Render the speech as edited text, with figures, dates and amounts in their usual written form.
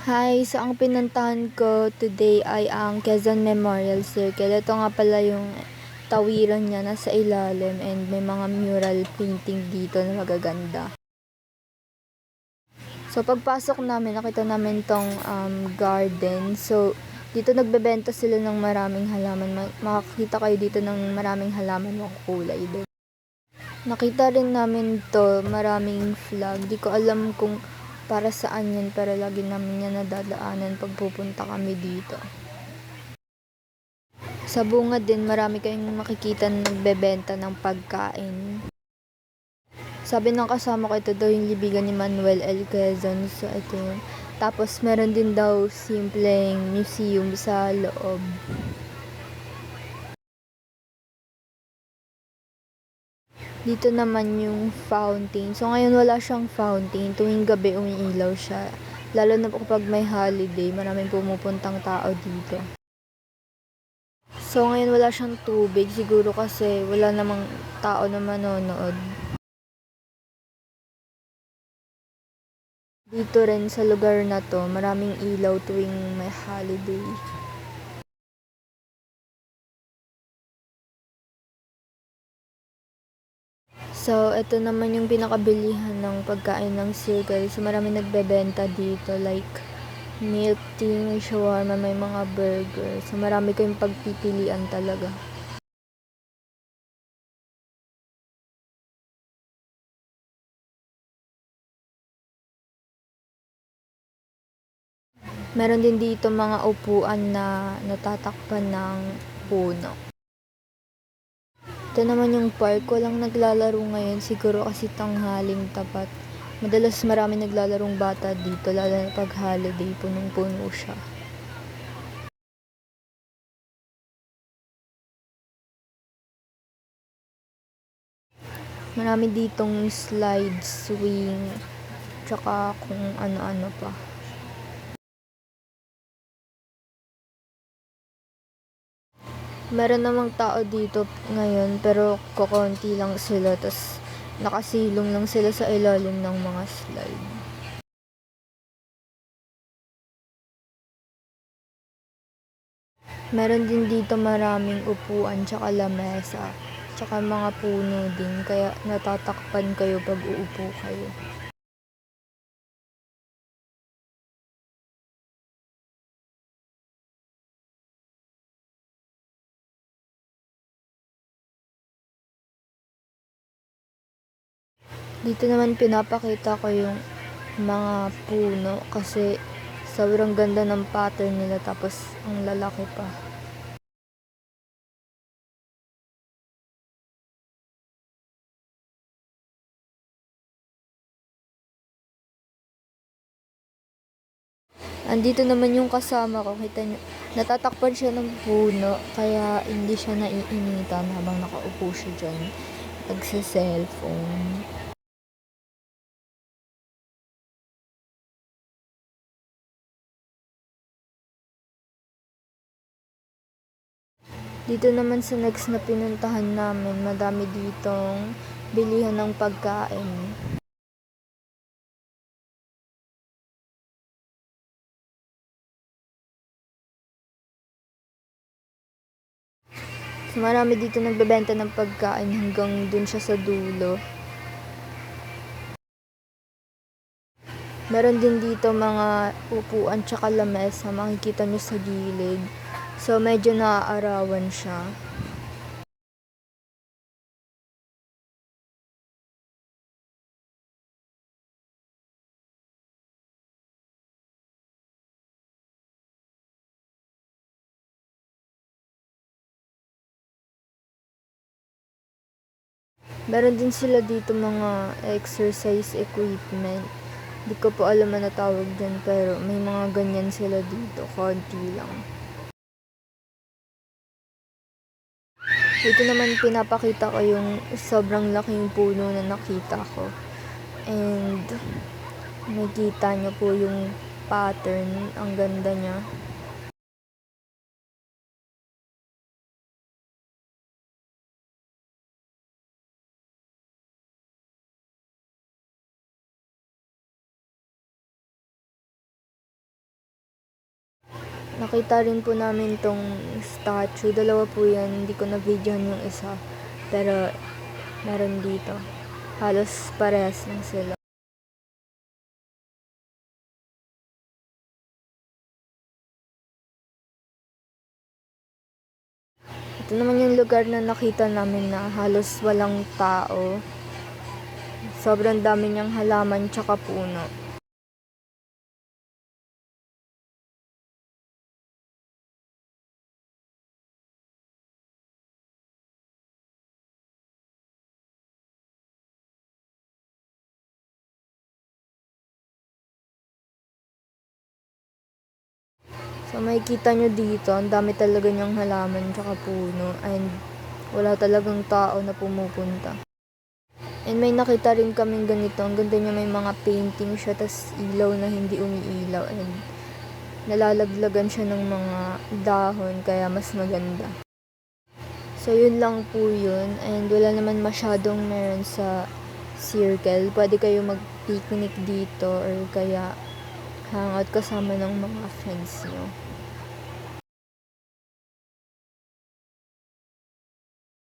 Hi! So, ang pinuntahan ko today ay ang Quezon Memorial Circle. Ito nga pala yung tawiran niya nasa ilalim and may mga mural painting dito na magaganda. So, pagpasok namin, nakita namin tong garden. So, dito nagbebenta sila ng maraming halaman. Makakita kayo dito ng maraming halaman ng kulay din. Nakita rin namin to, maraming flag. Di ko alam kung para saan yan, pero lagi namin yan nadadaanan pag pupunta kami dito. Sa bungad din, marami kayong makikita na nagbebenta ng pagkain. Sabi ng kasama ko, ito daw yung libigan ni Manuel L. Quezon. So, ito yun. Tapos, meron din daw simpleng museum sa loob. Dito naman yung fountain. So, ngayon wala siyang fountain. Tuwing gabi umiilaw siya. Lalo na kapag may holiday, maraming pumupuntang tao dito. So, ngayon wala siyang tubig. Siguro kasi wala namang tao na manonood. Dito rin sa lugar na to, maraming ilaw tuwing may holiday. So, ito naman yung pinakabilihan ng pagkain ng circle. So, marami nagbebenta dito like milk tea, may shawarma, may mga burger. So, marami kayong pagpipilian talaga. Meron din dito mga upuan na natatakpan ng puno. Ito naman yung park. Walang naglalaro ngayon. Siguro kasi tanghaling tapat. Madalas marami naglalarong bata dito, lalo na pag holiday, punong-puno siya. Marami ditong slide, swing, tsaka kung ano-ano pa. Meron namang tao dito ngayon pero kokonti lang sila, tas nakasilong lang sila sa ilalim ng mga slide. Meron din dito maraming upuan tsaka lamesa, tsaka mga puno din, kaya natatakpan kayo pag uupo kayo. Dito naman pinapakita ko yung mga puno kasi sobrang ganda ng pattern nila, tapos ang lalaki pa. Andito naman yung kasama ko, kita nyo, natatakpan siya ng puno kaya hindi siya naiinitan habang nakaupo siya dyan, nagsa-cellphone. Dito naman sa next na pinuntahan namin, madami ditong bilihan ng pagkain. So, marami dito nagbebenta ng pagkain hanggang dun siya sa dulo. Meron din dito mga upuan tsaka lamesa, makikita nyo sa gilid. So, medyo naaarawan siya. Meron din sila dito mga exercise equipment. Di ko po alam ano tawag dyan, pero may mga ganyan sila dito, konti lang. Dito naman pinapakita ko yung sobrang laking puno na nakita ko. And nakita nyo po yung pattern, ang ganda niya. Nakita rin po namin tong statue. Dalawa po yan. Hindi ko na-videohan yung isa. Pero, meron dito. Halos parehas lang sila. Ito naman yung lugar na nakita namin na halos walang tao. Sobrang dami niyang halaman tsaka puno. So makikita nyo dito, ang dami talaga niyang halaman tsaka puno. And wala talagang tao na pumupunta. And may nakita rin kaming ganito. Ang ganda niya, may mga painting siya, tas ilaw na hindi umiilaw. And nalalaglagan siya ng mga dahon, kaya mas maganda. So yun lang po yun. And wala naman masyadong meron sa circle. Pwede kayo mag-picnic dito or kaya hangout kasama ng mga friends nyo.